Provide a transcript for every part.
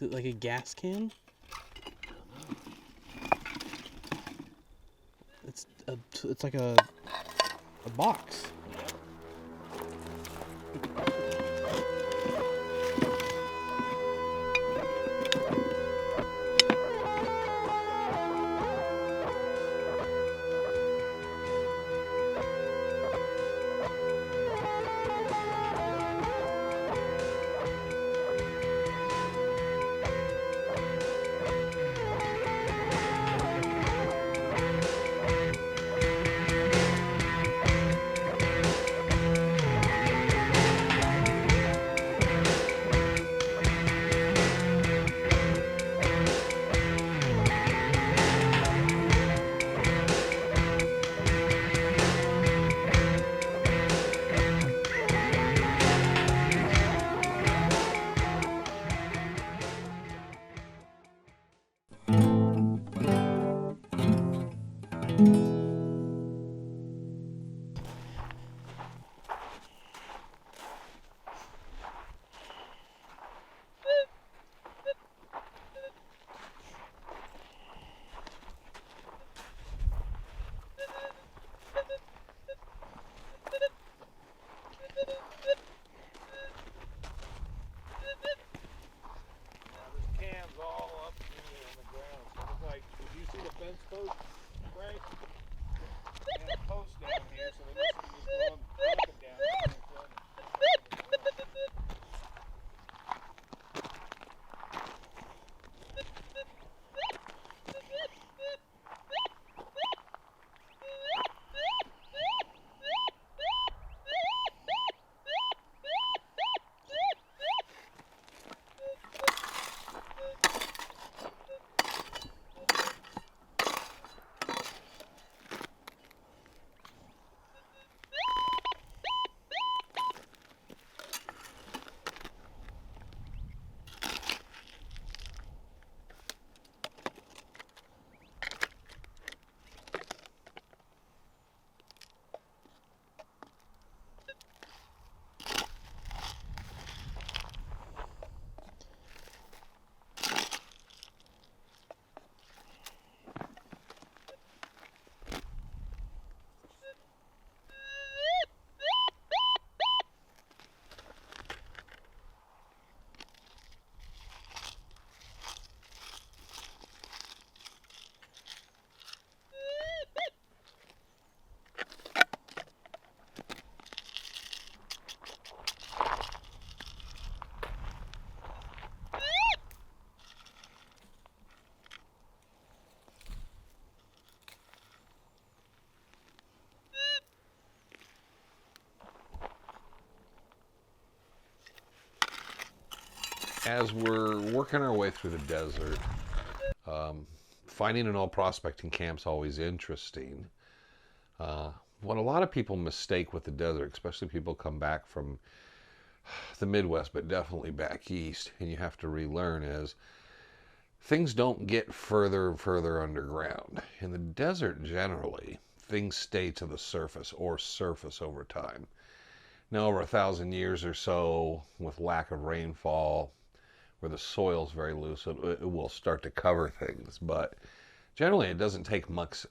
Is it like a gas can? It's like a box. As we're working our way through the desert, finding an old prospecting camp's always interesting. What a lot of people mistake with the desert, especially people come back from the Midwest, but definitely back east, and you have to relearn, is things don't get further and further underground. In the desert, generally, things stay to the surface or surface over time. Now, over 1,000 years or so, with lack of rainfall, where the soil's very loose, it will start to cover things. But generally, it doesn't take much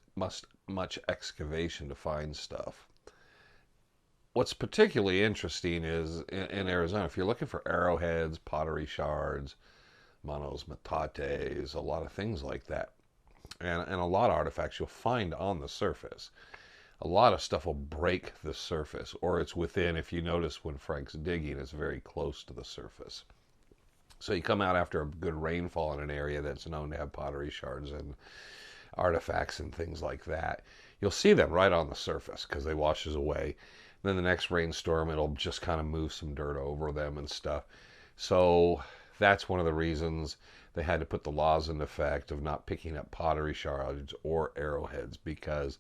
excavation to find stuff. What's particularly interesting is in Arizona, if you're looking for arrowheads, pottery shards, manos, metates, a lot of things like that, and a lot of artifacts you'll find on the surface. A lot of stuff will break the surface, or it's within, if you notice when Frank's digging, it's very close to the surface. So you come out after a good rainfall in an area that's known to have pottery shards and artifacts and things like that. You'll see them right on the surface because they washes away. Then the next rainstorm, it'll just kind of move some dirt over them and stuff. So that's one of the reasons they had to put the laws into effect of not picking up pottery shards or arrowheads, because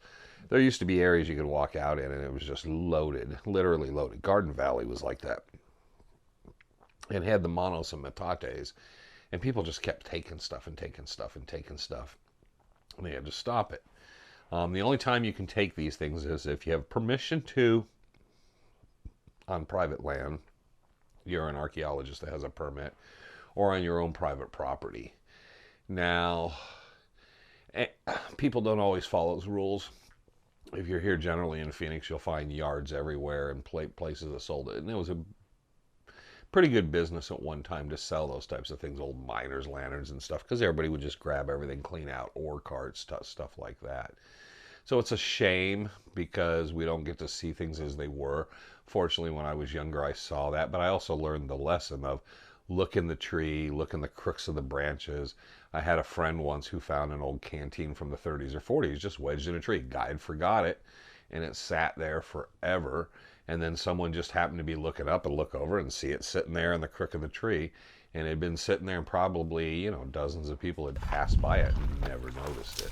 there used to be areas you could walk out in and it was just loaded, literally loaded. Garden Valley was like that. It had the manos and metates, and people just kept taking stuff and taking stuff and taking stuff, and they had to stop it. The only time you can take these things is if you have permission to on private land. You're an archaeologist that has a permit, or on your own private property. Now, people don't always follow those rules. If you're here generally in Phoenix, you'll find yards everywhere and places that sold it. And it was a pretty good business at one time to sell those types of things, old miners' lanterns and stuff, because everybody would just grab everything, clean out ore carts, stuff like that. So it's a shame because we don't get to see things as they were. Fortunately, when I was younger, I saw that, but I also learned the lesson of look in the tree, look in the crooks of the branches. I had a friend once who found an old canteen from the 30s or 40s just wedged in a tree. Guy had forgot it, and it sat there forever. And then someone just happened to be looking up and look over and see it sitting there in the crook of the tree. And it had been sitting there, and probably, you know, dozens of people had passed by it and never noticed it.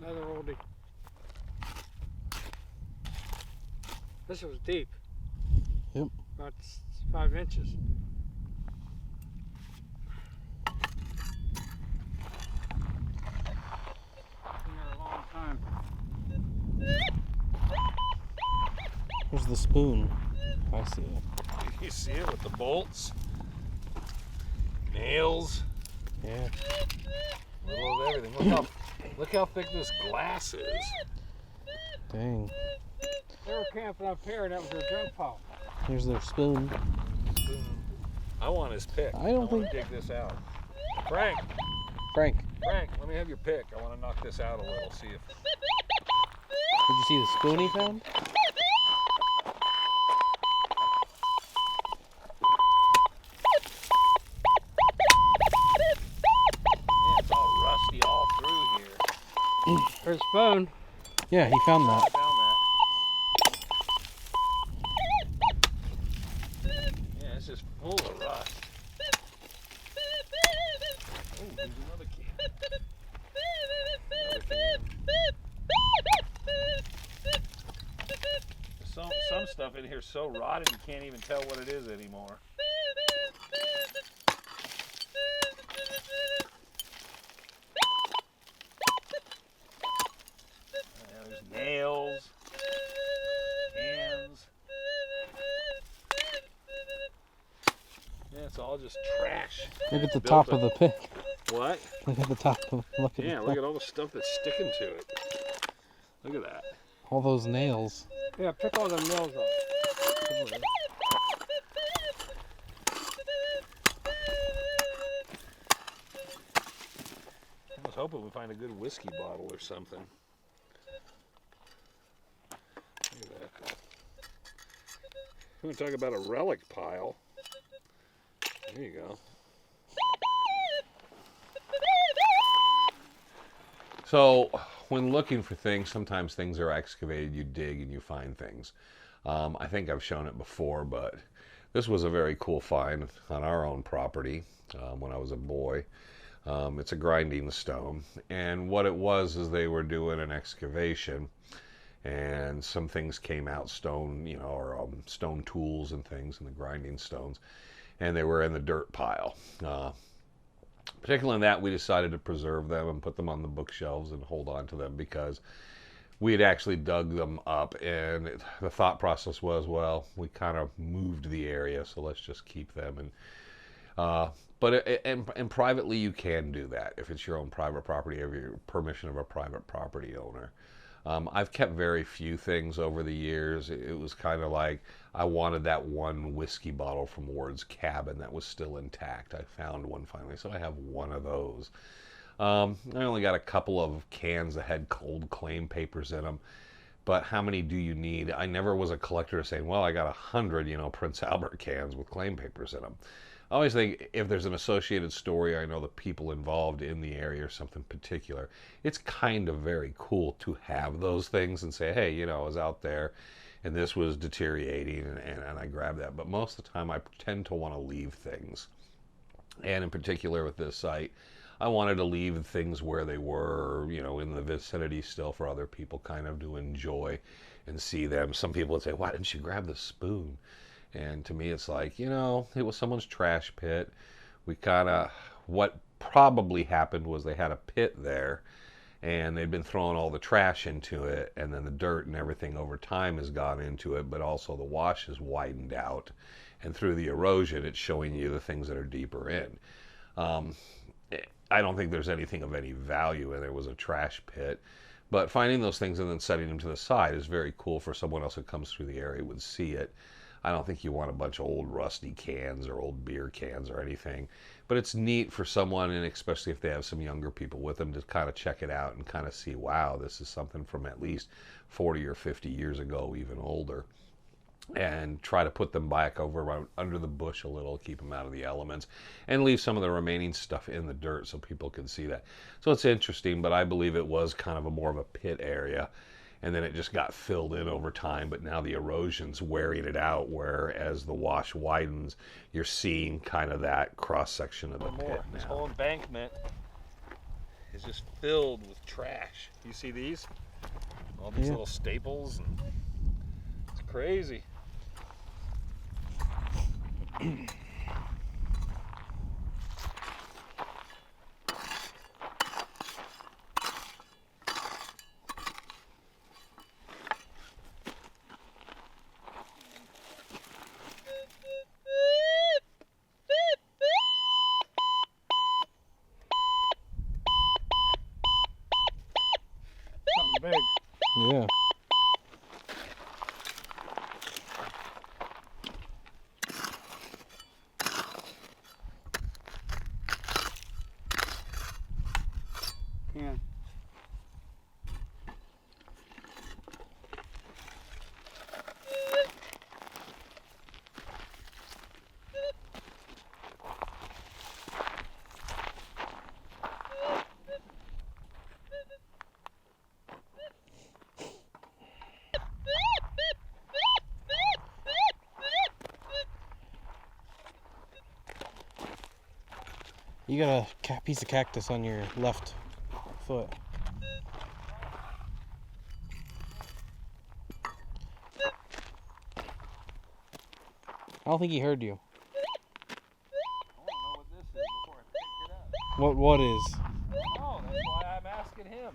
Another oldie. This was deep. Yep. About 5 inches. Been there a long time. Where's the spoon? I see it. You see it with the bolts, nails, Yeah. a little of everything. Look how thick this glass is. Dang. They were camping up here and that was their drink pile. Here's their spoon. I want his pick. I don't want to think- dig this out. Frank, Frank, let me have your pick. I want to knock this out a little. See if. did you see the spoon he found? Yeah, it's all rusty all through here. There's a spoon. Yeah, he found I that. found that. Yeah, it's just full of rust. Oh, there's another can. Another can. Some stuff in here is so rotted you can't even tell what it is anymore. There's nails, hands. Yeah, it's all just trash. Look at the Built top up. of the pick. What? Look at the top of look at Yeah, the look top. at all the stuff that's sticking to it. Look at that. All those nails. Yeah, pick all the nails off. hoping we find a good whiskey bottle or something. Look at that. You want to talk about a relic pile? There you go. So, when looking for things, sometimes things are excavated, you dig and you find things. I think I've shown it before, but this was a very cool find on our own property when I was a boy. It's a grinding stone, and what it was is they were doing an excavation, and some things came out, stone, you know, or stone tools and things, and the grinding stones, and they were in the dirt pile. Particularly in that, we decided to preserve them and put them on the bookshelves and hold on to them because we had actually dug them up, and the thought process was, well, we kind of moved the area, so let's just keep them. And privately, you can do that if it's your own private property, or your permission of a private property owner. I've kept very few things over the years. It was kind of like I wanted that one whiskey bottle from Ward's cabin that was still intact. I found one finally, so I have one of those. I only got a couple of cans that had cold claim papers in them, but how many do you need? I never was a collector saying, well, I got 100, Prince Albert cans with claim papers in them. I always think if there's an associated story, I know the people involved in the area or something particular, it's kind of very cool to have those things and say, hey, I was out there and this was deteriorating and I grabbed that. But most of the time I tend to want to leave things. And in particular with this site, I wanted to leave things where they were, in the vicinity still for other people kind of to enjoy and see them. Some people would say, why didn't you grab the spoon? And to me, it's like, it was someone's trash pit. What probably happened was they had a pit there and they'd been throwing all the trash into it, and then the dirt and everything over time has gone into it, but also the wash has widened out, and through the erosion, it's showing you the things that are deeper in. I don't think there's anything of any value in it. It was a trash pit. But finding those things and then setting them to the side is very cool for someone else that comes through the area would see it. I don't think you want a bunch of old rusty cans or old beer cans or anything. But it's neat for someone, and especially if they have some younger people with them, to kind of check it out and kind of see, wow, this is something from at least 40 or 50 years ago, even older. And try to put them back over under the bush a little, keep them out of the elements, and leave some of the remaining stuff in the dirt so people can see that. So it's interesting, but I believe it was kind of more of a pit area, and then it just got filled in over time, but now the erosion's wearing it out, where as the wash widens, you're seeing kind of that cross-section of the pit now. This whole embankment is just filled with trash. You see these? All these little staples, and it's crazy. Something big. Yeah. Yeah. You got a piece of cactus on your left foot. I don't think he heard you. I want to know what this is before I pick it up. What is? Oh, that's why I'm asking him.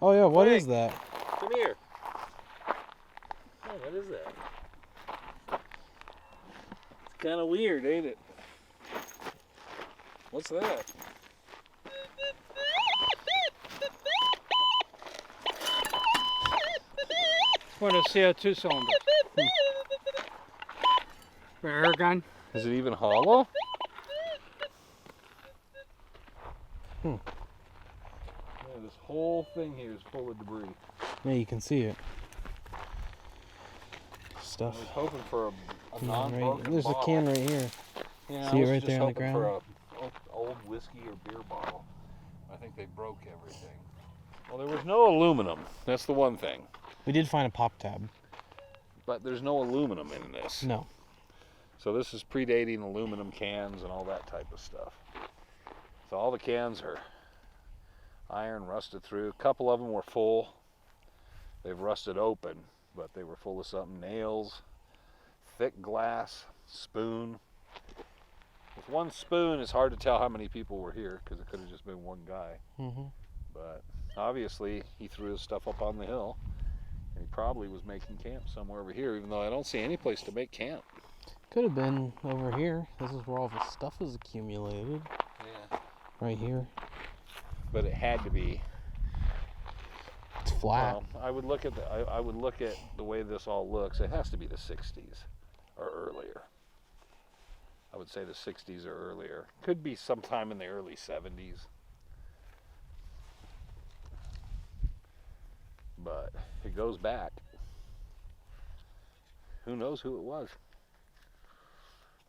Oh yeah, what Frank. is that? Come here. Oh, what is that? It's kind of weird, ain't it? What's that? One of the CO2 cylinders. For air gun. Is it even hollow? Yeah, this whole thing here is full of debris. Yeah, you can see it. I Stuff. was hoping for a Yeah, non-broken right. There's bottle. a can right here. Yeah, See I it was right just there on the hoping for ground? a old whiskey or beer bottle. I think they broke everything. Well, there was no aluminum. That's the one thing. We did find a pop tab. But there's no aluminum in this. No. So this is predating aluminum cans and all that type of stuff. So all the cans are iron, rusted through. A couple of them were full. They've rusted open, but they were full of something. Nails, thick glass, spoon. With one spoon, it's hard to tell how many people were here because it could have just been one guy. Mm-hmm. But obviously, he threw his stuff up on the hill, and he probably was making camp somewhere over here, even though I don't see any place to make camp. Could have been over here. This is where all the stuff is accumulated. Yeah. Right here. But it had to be. It's flat. Well, I would look at the way this all looks. It has to be the 60s or earlier. I would say the 60s or earlier. Could be sometime in the early 70s. But it goes back. Who knows who it was?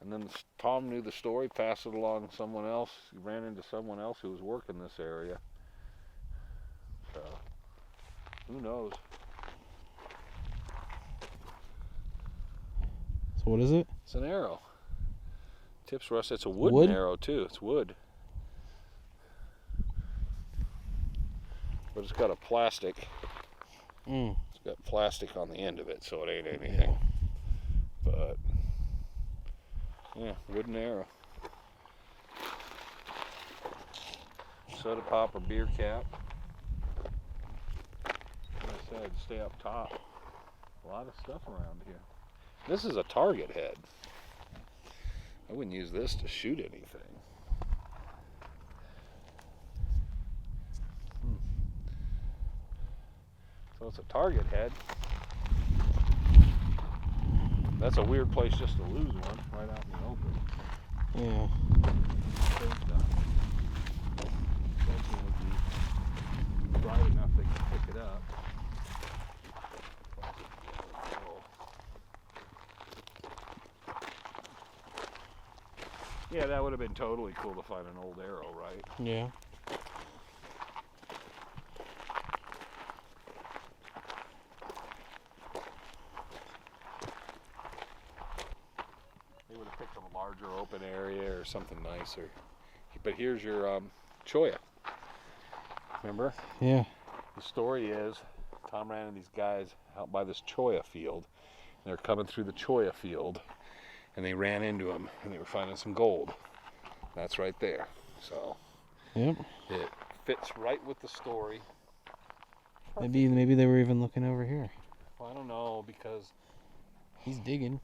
And then Tom knew the story, passed it along to someone else. He ran into someone else who was working this area. So, who knows? So what is it? It's an arrow. Tips rust. It's a wooden arrow too. It's wood. But it's got a plastic. It's got plastic on the end of it, so it ain't anything. Yeah. But yeah, wooden arrow. Soda pop or beer cap. Like I said, stay up top. A lot of stuff around here. This is a target head. I wouldn't use this to shoot anything. So it's a target head. That's a weird place just to lose one, right out in the open. Yeah. Would be bright enough they can pick it up. Yeah, that would have been totally cool to find an old arrow, right? Yeah. They would have picked a larger open area or something nicer. But here's your cholla. Remember? Yeah. The story is Tom ran into these guys out by this cholla field. And they're coming through the cholla field. And they ran into them and they were finding some gold. That's right there. So Yep. it fits right with the story. Maybe they were even looking over here. Well, I don't know because He's digging.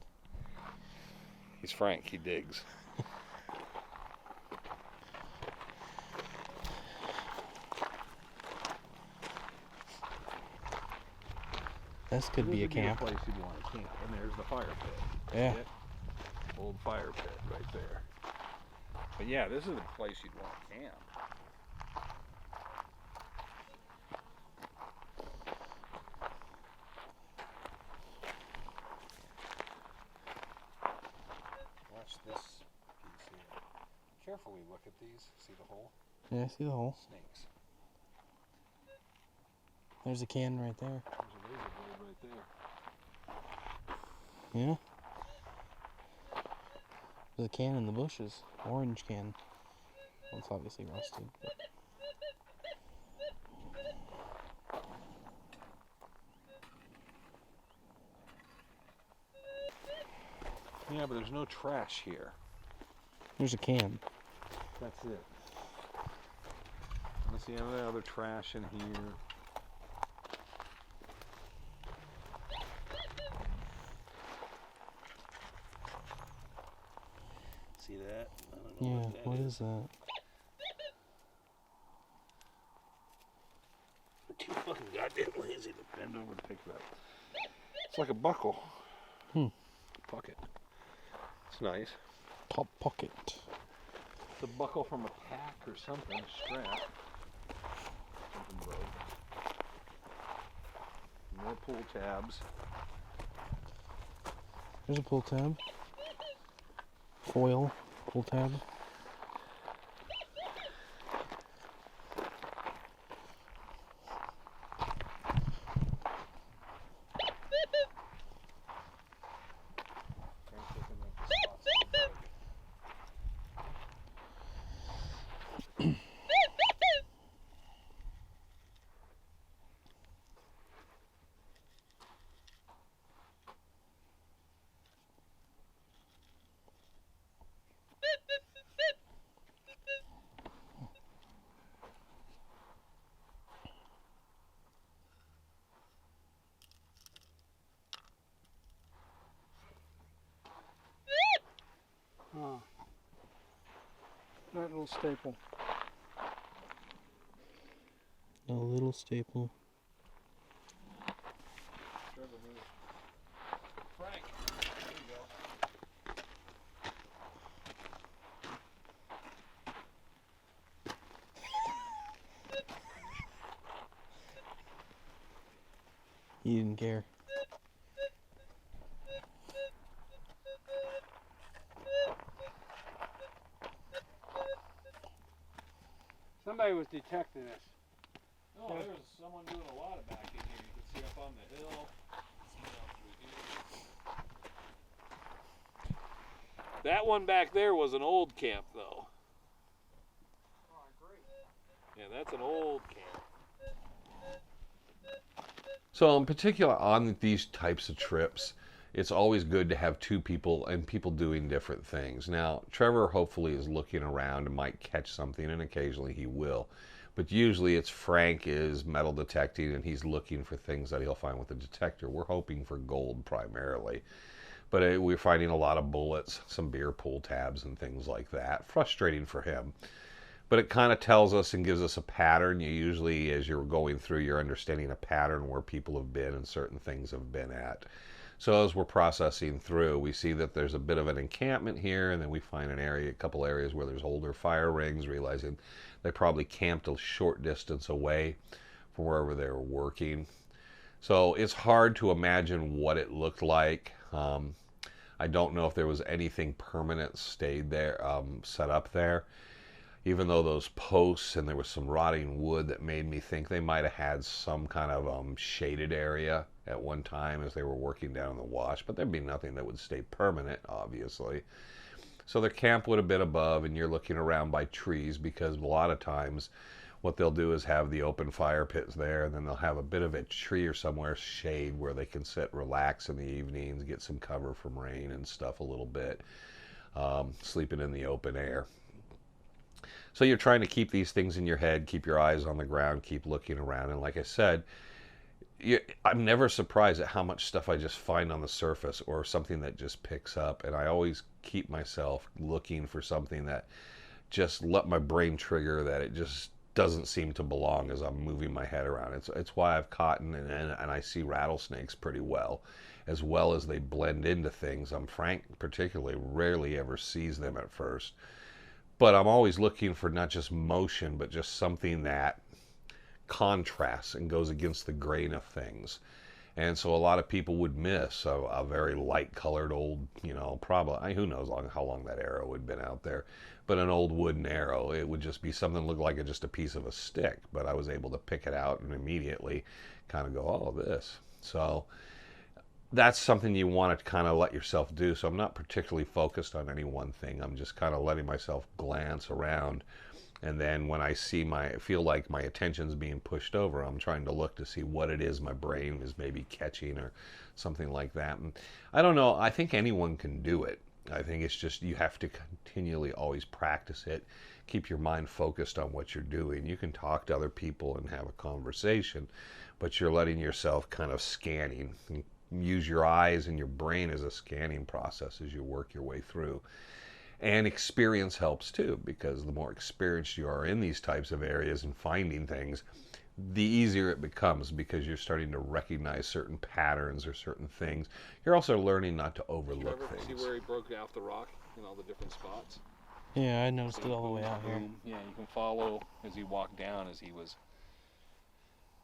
he's Frank. He digs. This could be a camp. Place you'd want to camp. And there's the fire pit. Yeah. See it? Old fire pit right there. But yeah, this is the place you'd want to camp. Watch this piece here. Carefully look at these. See the hole? Yeah, I see the hole. Snakes. There's a can right there. There's a razor blade right there. Yeah. There's a can in the bushes. Orange can. Well, it's obviously rusted. But... Yeah, but there's no trash here. There's a can. That's it. Let's see, any other trash in here? See that? I don't know Yeah, what is that? I'm too fucking goddamn lazy to bend over to pick that. It's like a buckle. Hmm. Pocket. It's nice. Top pocket. It's a buckle from a pack or something, strap. Something broke. More pull tabs. There's a pull tab. Foil pull tab. Oh. That little staple. A little staple. Frank, there you go. He didn't care. Somebody was detecting us. Oh, there's someone doing a lot of back in here. You can see up on the hill. See down through here. That one back there was an old camp, though. Oh, great. Yeah, that's an old camp. So in particular on these types of trips, it's always good to have two people and people doing different things. Now, Trevor hopefully is looking around and might catch something, and occasionally he will. But usually it's Frank is metal detecting and he's looking for things that he'll find with the detector. We're hoping for gold primarily. But we're finding a lot of bullets, some beer pull tabs and things like that. Frustrating for him. But it kind of tells us and gives us a pattern. You usually, as you're going through, you're understanding a pattern where people have been and certain things have been at. So as we're processing through, we see that there's a bit of an encampment here, and then we find an area, a couple areas where there's older fire rings, realizing they probably camped a short distance away from wherever they were working. So it's hard to imagine what it looked like. I don't know if there was anything permanent stayed there, set up there. Even though those posts and there was some rotting wood that made me think they might have had some kind of shaded area at one time as they were working down the wash, but there'd be nothing that would stay permanent, obviously. So their camp would have been above, and you're looking around by trees, because a lot of times what they'll do is have the open fire pits there, and then they'll have a bit of a tree or somewhere shade where they can sit, relax in the evenings, get some cover from rain and stuff a little bit, sleeping in the open air. So you're trying to keep these things in your head, keep your eyes on the ground, keep looking around. And like I said, I'm never surprised at how much stuff I just find on the surface or something that just picks up. And I always keep myself looking for something that just let my brain trigger that it just doesn't seem to belong as I'm moving my head around. It's why I've caught and I see rattlesnakes pretty well as they blend into things. Frank particularly rarely ever sees them at first. But I'm always looking for not just motion, but just something that contrasts and goes against the grain of things. And so a lot of people would miss a very light colored old, probably, who knows how long that arrow had been out there, but an old wooden arrow. It would just be something that looked like just a piece of a stick, but I was able to pick it out and immediately kind of go, oh, this. So that's something you want to kind of let yourself do. So I'm not particularly focused on any one thing. I'm just kind of letting myself glance around. And then when I feel like my attention's being pushed over, I'm trying to look to see what it is my brain is maybe catching or something like that. And I don't know. I think anyone can do it. I think it's just you have to continually always practice it. Keep your mind focused on what you're doing. You can talk to other people and have a conversation, but you're letting yourself kind of scanning. Use your eyes and your brain as a scanning process as you work your way through. And experience helps too, because the more experienced you are in these types of areas and finding things, the easier it becomes, because you're starting to recognize certain patterns or certain things. You're also learning not to overlook Trevor, things. see where he broke out the rock in all the different spots? Yeah, I noticed See, it all the way boom, out here. boom. Yeah, you can follow as he walked down as he was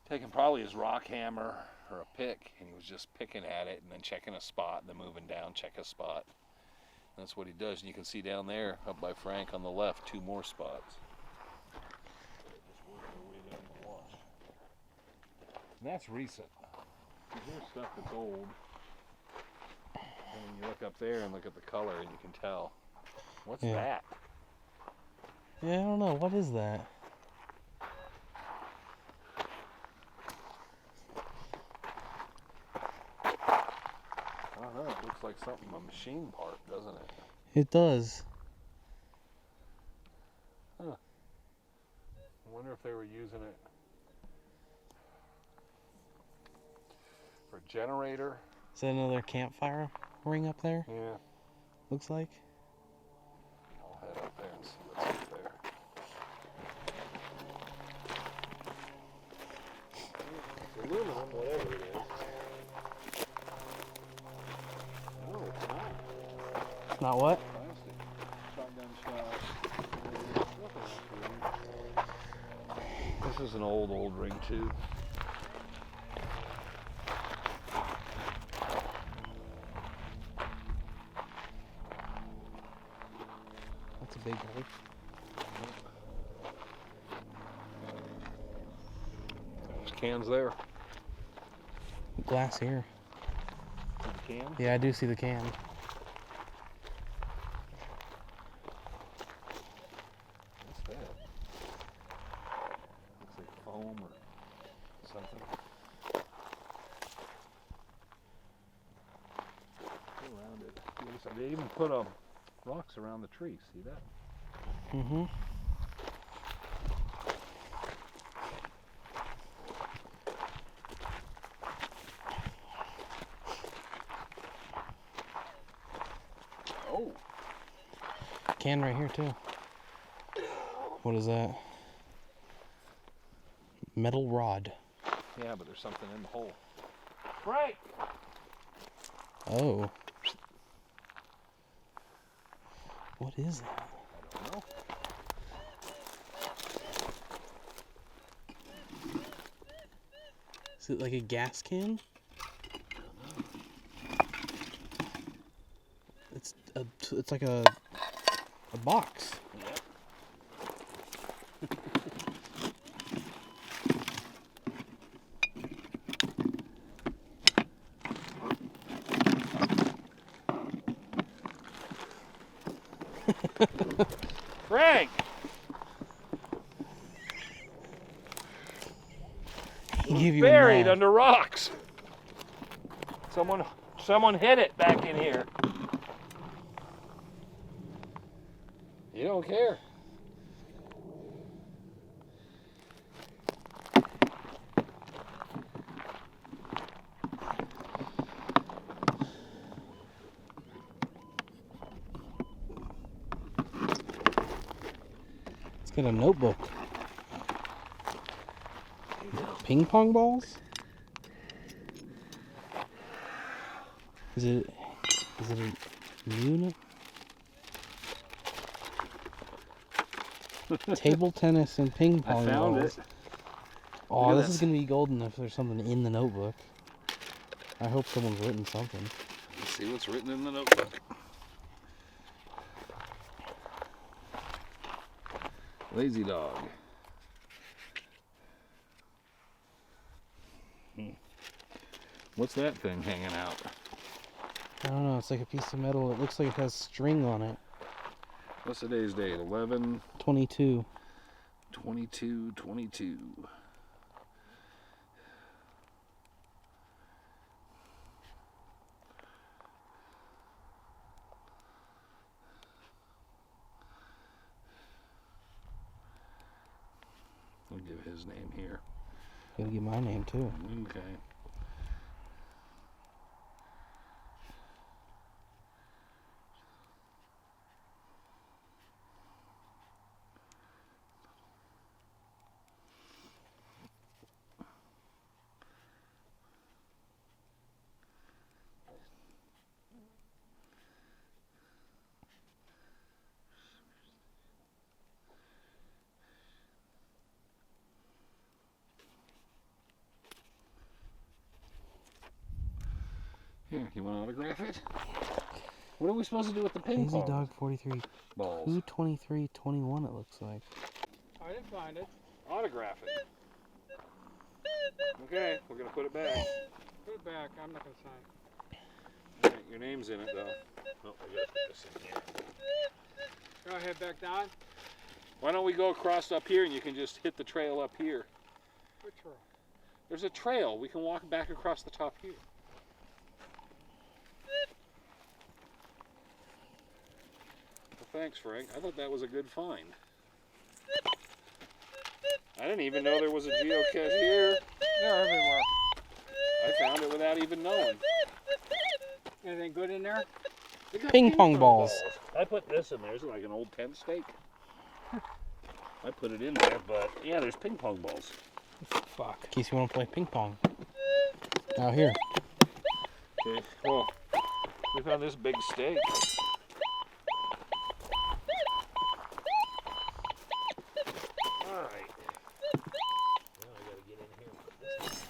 taking probably his rock hammer or a pick, and he was just picking at it and then checking a spot, and then moving down, check a spot. And that's what he does. And you can see down there, up by Frank on the left, 2 more spots. Just working their way down the wash. And that's recent. Here's stuff that's old. And then you look up there and look at the color, and you can tell. What's Yeah. that? Yeah, I don't know. What is that? I don't know. It looks like something, a machine part, doesn't it? It does. I wonder if they were using it for a generator. Is that another campfire ring up there? Yeah. Looks like. I'll head up there and see what's up there. It's aluminum, whatever it is. No, it's not. It's not what? Plastic. Shotgun shell. Nothing else really. This is an old ring too. That's a big hole. There's cans there. Glass here. See the can? Yeah, I do see the can. What's that? Looks like foam or something. Go around it. They even put rocks around the tree. See that? Mm-hmm. Oh, Can right here too. What is that? Metal rod. yeah, but there's something in the hole. Frank! Oh. What is that? I don't know. Is it like a gas can? It's like a box. Yep. Frank! He gave you Buried a nod. under rocks. Someone hid it back in here. You don't care. It's got a notebook. Ping pong balls? Is it a unit? Table tennis and ping I pong found balls. it. Oh, Look at this this. is gonna be golden if there's something in the notebook. I hope someone's written something. Let's see what's written in the notebook. Lazy dog. What's that thing hanging out? I don't know, it's like a piece of metal. It looks like it has string on it. What's today's date? 11, 22. 22, 22. I'll give his name here. Gotta get my name too. Okay. Here, you want to autograph it? What are we supposed to do with the ping Hazy pong Dog 43. balls? 223.21 it looks like. I didn't find it. Autograph it. Okay, we're gonna put it back. Put it back. I'm not gonna sign it. All right, your name's in it though. Oh, I gotta put this in here. Go ahead back down. Why don't we go across up here and you can just hit the trail up here? Which row? There's a trail. We can walk back across the top here. Well, thanks, Frank. I thought that was a good find. I didn't even know there was a geocache here. They're everywhere. I found it without even knowing. Anything good in there? They got Ping pong balls. I put this in there. It's like an old tent stake. I put it in there, but yeah, there's ping pong balls. Fuck. In case you want to play ping pong. Out here. Okay, well, we found this big stake. All right. Now I gotta get in here and put this in.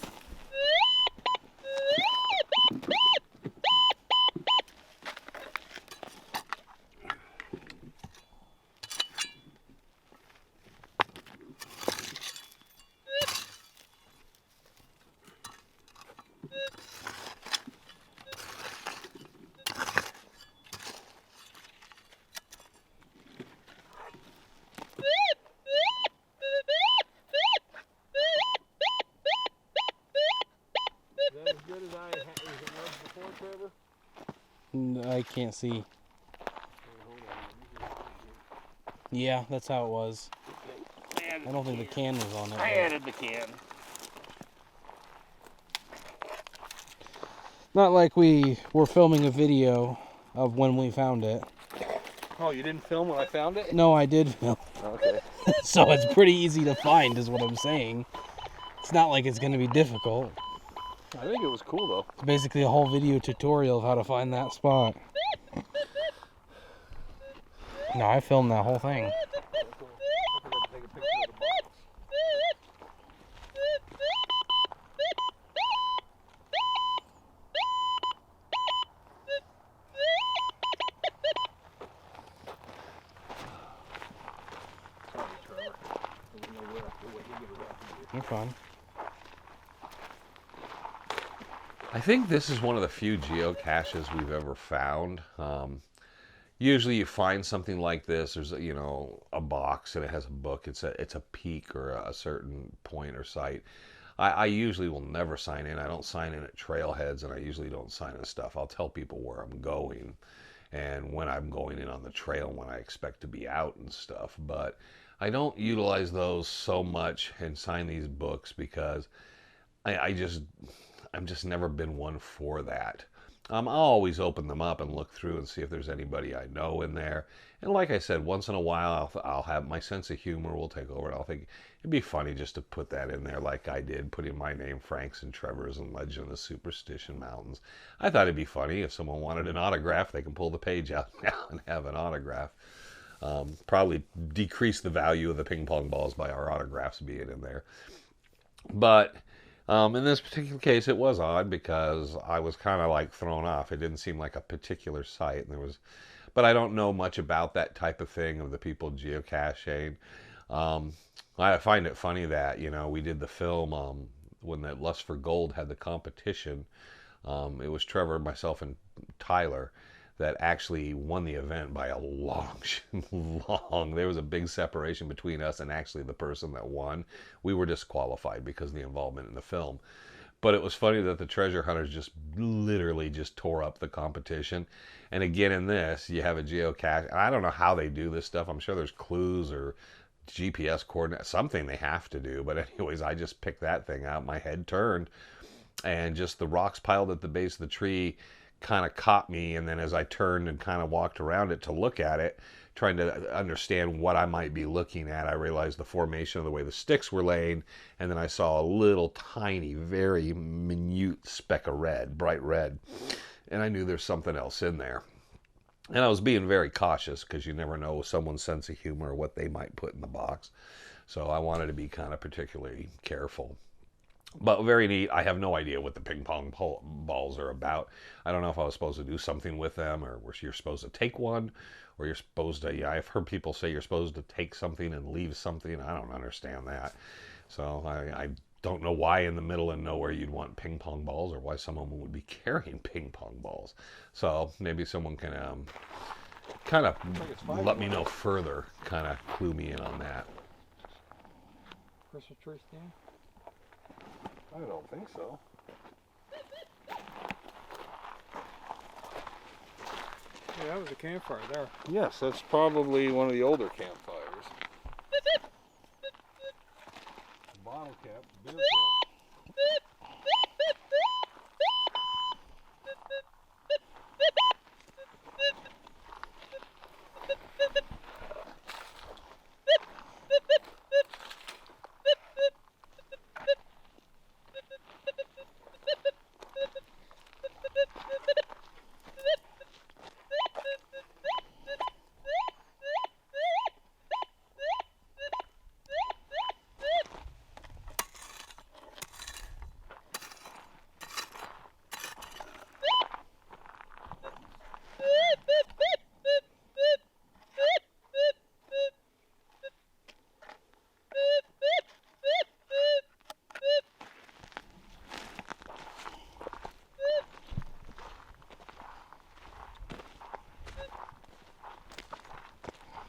Is that as good as it was before, Trevor? I can't see. Yeah, that's how it was. I don't think the can was on it. I added the can. Not like we were filming a video of when we found it. Oh, you didn't film when I found it? No, I did film. Okay. So it's pretty easy to find is what I'm saying. It's not like it's going to be difficult. I think it was cool though. It's basically a whole video tutorial of how to find that spot. No, I filmed that whole thing. I forgot to take a picture of the box. Sorry, Trevor. I wouldn't know where to get it off. You're fine. I think this is one of the few geocaches we've ever found. Usually you find something like this, there's a box and it has a book, it's a peak or a certain point or site. I usually will never sign in. I don't sign in at trailheads, and I usually don't sign in stuff. I'll tell people where I'm going and when I'm going in on the trail, when I expect to be out and stuff. But I don't utilize those so much and sign these books because I'm just never been one for that. I'll always open them up and look through and see if there's anybody I know in there. And like I said, once in a while, I'll have my sense of humor will take over. And I'll think it'd be funny just to put that in there like I did, putting my name, Frank's and Trevor's, and Legend of the Superstition Mountains. I thought it'd be funny if someone wanted an autograph, they can pull the page out now and have an autograph. Probably decrease the value of the ping pong balls by our autographs being in there. But in this particular case, it was odd because I was kind of like thrown off. It didn't seem like a particular site, and but I don't know much about that type of thing of the people geocaching. I find it funny that we did the film when that Lust for Gold had the competition. It was Trevor, myself, and Tyler that actually won the event by a long. There was a big separation between us and actually the person that won. We were disqualified because of the involvement in the film. But it was funny that the treasure hunters just literally just tore up the competition. And again, in this, you have a geocache. I don't know how they do this stuff. I'm sure there's clues or GPS coordinates, something they have to do. But anyways, I just picked that thing out. My head turned, and just the rocks piled at the base of the tree kind of caught me. And then as I turned and kind of walked around it to look at it, trying to understand what I might be looking at, I realized the formation of the way the sticks were laying, and then I saw a little tiny, very minute speck of red, bright red, and I knew there's something else in there. And I was being very cautious because you never know someone's sense of humor or what they might put in the box. So I wanted to be kind of particularly careful. But very neat. I have no idea what the ping pong balls are about. I don't know if I was supposed to do something with them, or you're supposed to take one, or you're supposed to, yeah, I've heard people say you're supposed to take something and leave something. I don't understand that. So I don't know why in the middle of nowhere you'd want ping pong balls, or why someone would be carrying ping pong balls. So maybe someone can kind of let me know further, kind of clue me in on that. Christmas tree stand? I don't think so. Yeah, that was a campfire there. Yes, that's probably one of the older campfires. Bottle cap, beer cap.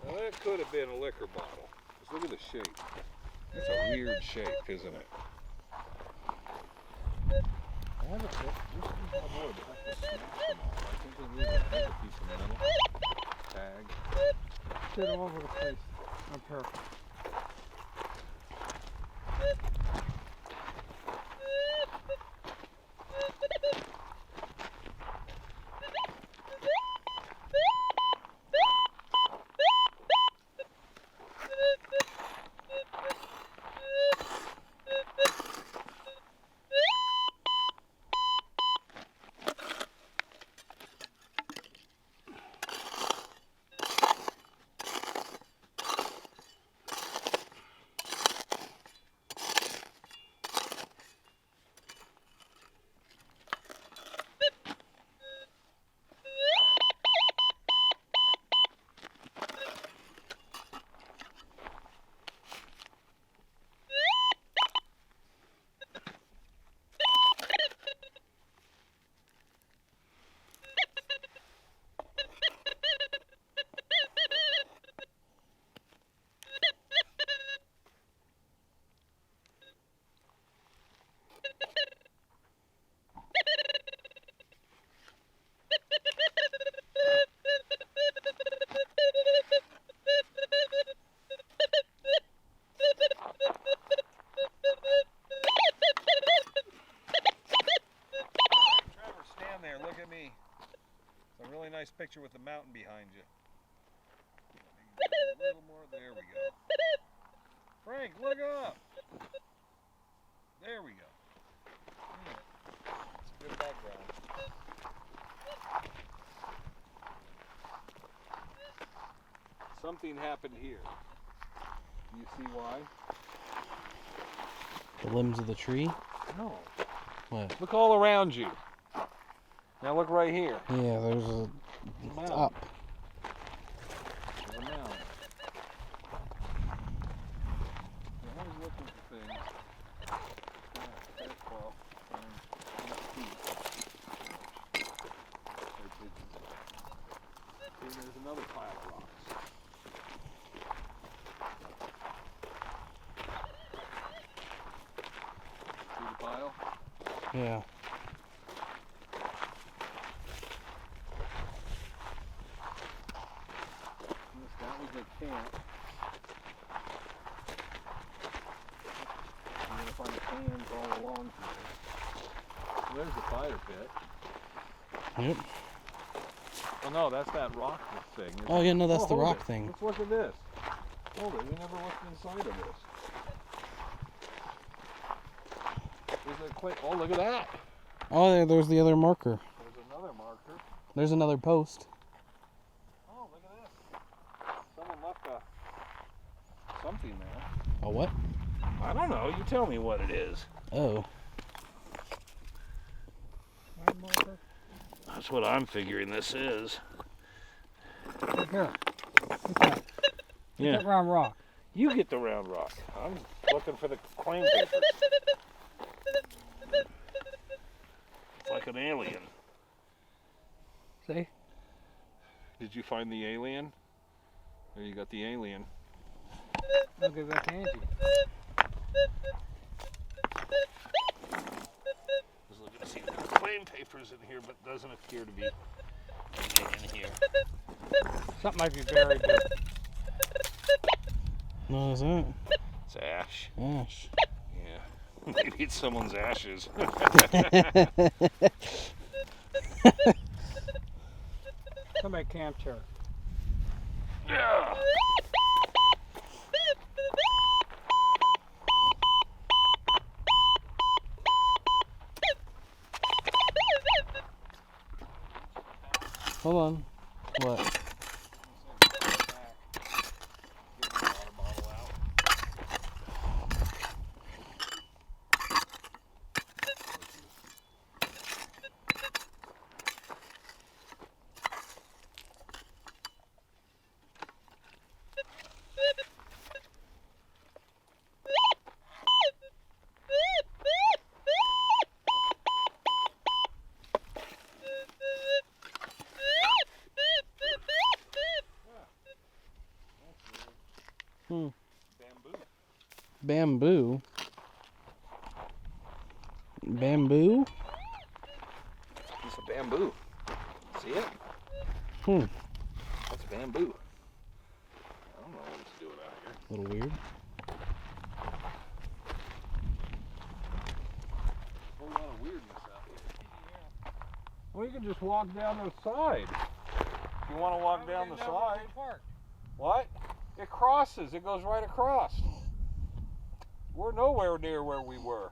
Now that could have been a liquor bottle. Just look at the shape. It's a weird shape, isn't it? I have a tip. Just use my board, but have to smash them all. I think they need a bigger piece of metal. Tag. Get all over the place. Up here. Nice picture with the mountain behind you. A little more. There we go. Frank, look up. There we go. It's a good background. Something happened here. Do you see why? The limbs of the tree? No. What? Look all around you. Now look right here. Yeah, there's a... It's up. There's a mound. You're always looking for things. Well, see, there's another pile of rocks. See the pile? Yeah. Camp. You're going to find cans all along here. So there's the fire pit. Yep. Oh no, that's that rock thing. Oh yeah, no, that's the hold rock it. thing. Let's look at this. Hold it, we never looked inside of this. There's a quick, oh look at that. Oh, there's the other marker. There's another marker. There's another post. Oh, look at this. Someone left something there. A what? I don't know. You tell me what it is. Oh. Line marker. That's what I'm figuring this is. Look here. Look that. Yeah. That round rock. You get the round rock. I'm looking for the claim papers. It's like an alien. See? Did you find the alien? There you got the alien. I'll give that to Angie. I was looking to see if there were claim papers in here, but doesn't appear to be anything in here. Something might be buried there. No, is it? It's ash. Ash. Yeah. Maybe it's someone's ashes. Somebody camped here. Yeah. Hold on. What? Bamboo. Bamboo? Piece of bamboo. See it? That's bamboo. I don't know what it's doing out here. A little weird. A whole lot of weirdness out here. Well, you can just walk down the side. If you want to walk down the side. Park. What? It crosses. It goes right across. We're nowhere near where we were.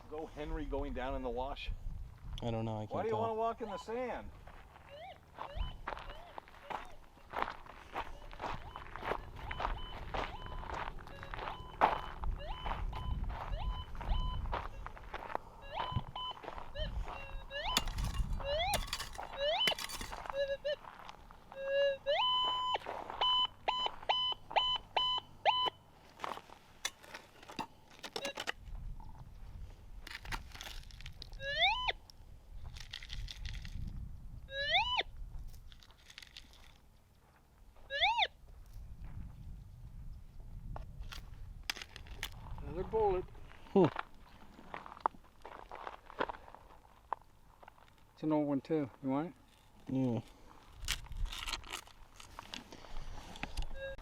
Go Henry going down in the wash. I don't know. I can't Why do you tell. want to walk in the sand? Another bullet. It's an old one too. You want it?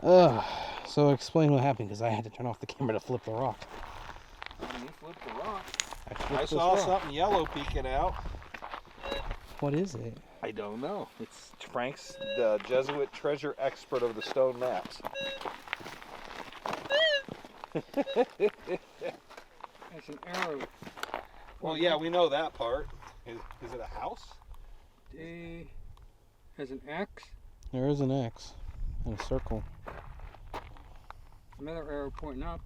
Yeah. So explain what happened, because I had to turn off the camera to flip the rock. You flipped the rock. Flipped I this saw rock. something yellow peeking out. What is it? I don't know. It's Frank's the Jesuit treasure expert of the stone maps. It's an arrow. Well, yeah, we know that part. Is it a house? D has an X. There is an X and a circle. Another arrow pointing up.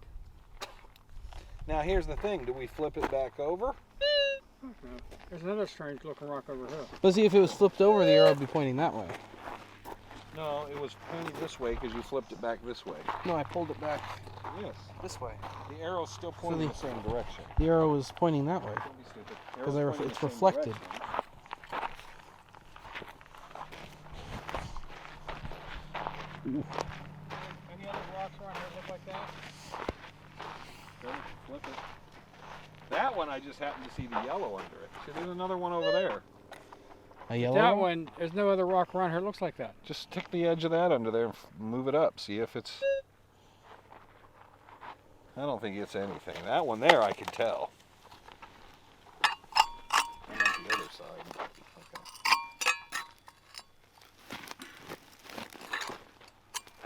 Now here's the thing. Do we flip it back over? Okay. There's another strange looking rock over here. But see, if it was flipped over, the arrow would be pointing that way. No, it was pointing this way because you flipped it back this way. No, I pulled it back Yes. this way. The arrow's still pointing the- the same direction. The arrow was pointing that way. Don't be stupid. Because Arrow's pointing it's the same reflected. direction. Any other rocks around here look like that? Go, flip it. That one I just happened to see the yellow under it. See, there's another one over there. A yellow That one, there's no other rock around here that looks like that. Just stick the edge of that under there and move it up. See if it's... I don't think it's anything. That one there I can tell. And on the other side. Okay.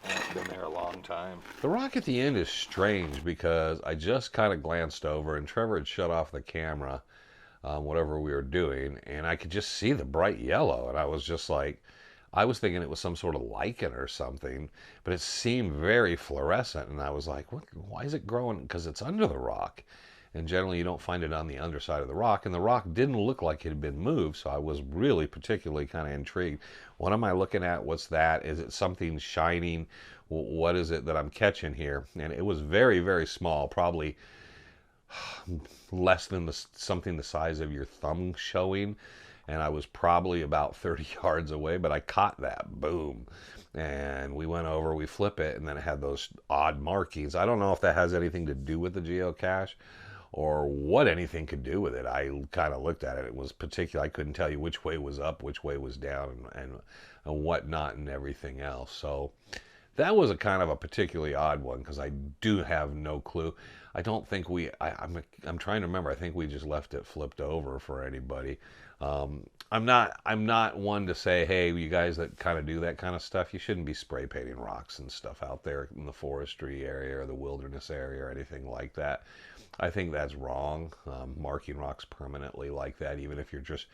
That's been there a long time. The rock at the end is strange because I just kind of glanced over and Trevor had shut off the camera, whatever we were doing, and I could just see the bright yellow, and I was just like, I was thinking it was some sort of lichen or something, but it seemed very fluorescent, and I was like, what, why is it growing? Because it's under the rock. And generally you don't find it on the underside of the rock, and the rock didn't look like it had been moved, so I was really particularly kind of intrigued. What am I looking at? What's that? Is it something shining? What is it that I'm catching here? And it was very, very small, probably less than something the size of your thumb showing, and I was probably about 30 yards away, but I caught that. Boom. And we went over, we flip it, and then it had those odd markings. I don't know if that has anything to do with the geocache or what anything could do with it. I kind of looked at it. It was particular. I couldn't tell you which way was up, which way was down, and whatnot, and everything else. So that was a kind of a particularly odd one, because I do have no clue. I don't think I'm trying to remember. I think we just left it flipped over for anybody. I'm not one to say, hey, you guys that kind of do that kind of stuff, you shouldn't be spray painting rocks and stuff out there in the forestry area or the wilderness area or anything like that. I think that's wrong. Marking rocks permanently like that, even if you're just,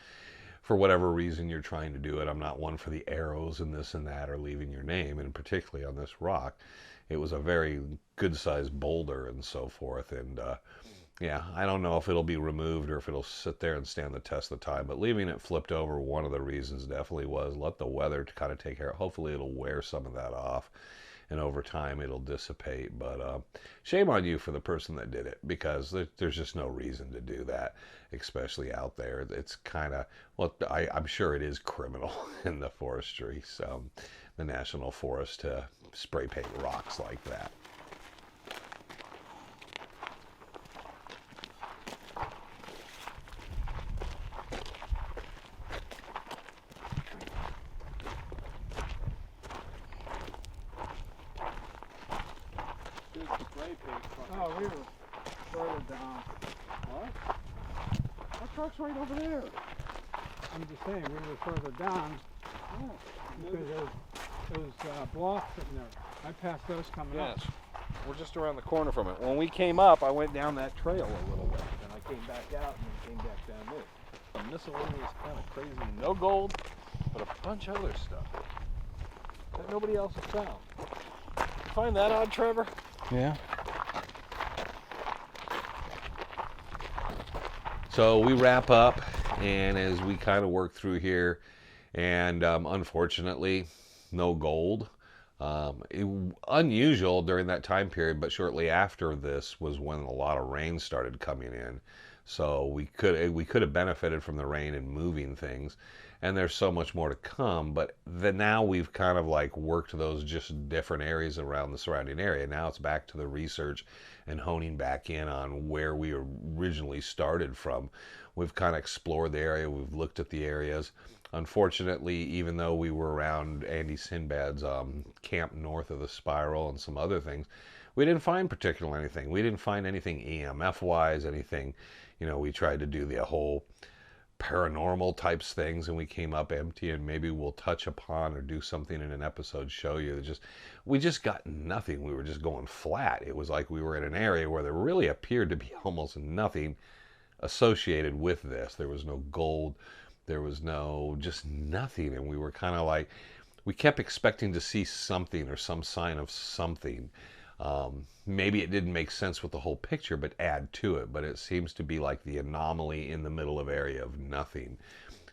for whatever reason you're trying to do it. I'm not one for the arrows and this and that, or leaving your name, and particularly on this rock. It was a very good sized boulder and so forth, and yeah, I don't know if it'll be removed or if it'll sit there and stand the test of time, but leaving it flipped over, one of the reasons definitely was let the weather to kind of take care of. Hopefully it'll wear some of that off, and over time it'll dissipate. But shame on you for the person that did it, because there's just no reason to do that, especially out there. It's kind of, well, I'm sure it is criminal in the forestry, so the National Forest, to spray paint rocks like that. Oh, we were further down. What? That truck's right over there. I'm just saying, we were further down. Oh, Because there was blocks sitting there. I passed those coming up. yes. We're just around the corner from it. When we came up, I went down that trail a little way. Then I came back out and then came back down this. A miscellaneous kind of crazy, no gold, but a bunch of other stuff that nobody else has found. You find that odd, Trevor? Yeah. So we wrap up, and as we kind of work through here, and unfortunately, no gold. Unusual during that time period, but shortly after this was when a lot of rain started coming in. So we could have benefited from the rain and moving things, and there's so much more to come. But now we've kind of like worked those just different areas around the surrounding area. Now it's back to the research and honing back in on where we originally started from. We've kind of explored the area. We've looked at the areas. Unfortunately, even though we were around Andy Sinbad's camp north of the spiral and some other things, we didn't find particularly anything. We didn't find anything EMF-wise, anything, we tried to do the whole paranormal types things, and we came up empty, and maybe we'll touch upon or do something in an episode, show you. We just got nothing. We were just going flat. It was like we were in an area where there really appeared to be almost nothing associated with this. There was no gold. There was just nothing, and we were kind of like, we kept expecting to see something or some sign of something. Maybe it didn't make sense with the whole picture, but add to it. But it seems to be like the anomaly in the middle of area of nothing.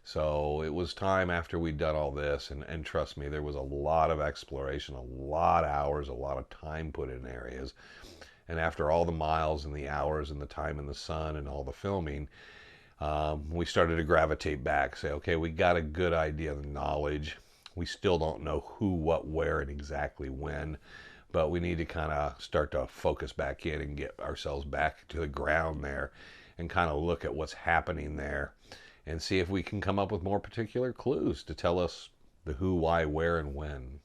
So it was time after we'd done all this, and trust me, there was a lot of exploration, a lot of hours, a lot of time put in areas. And after all the miles and the hours and the time in the sun and all the filming, we started to gravitate back, say, okay, we got a good idea of the knowledge. We still don't know who, what, where, and exactly when, but we need to kind of start to focus back in and get ourselves back to the ground there and kind of look at what's happening there and see if we can come up with more particular clues to tell us the who, why, where, and when.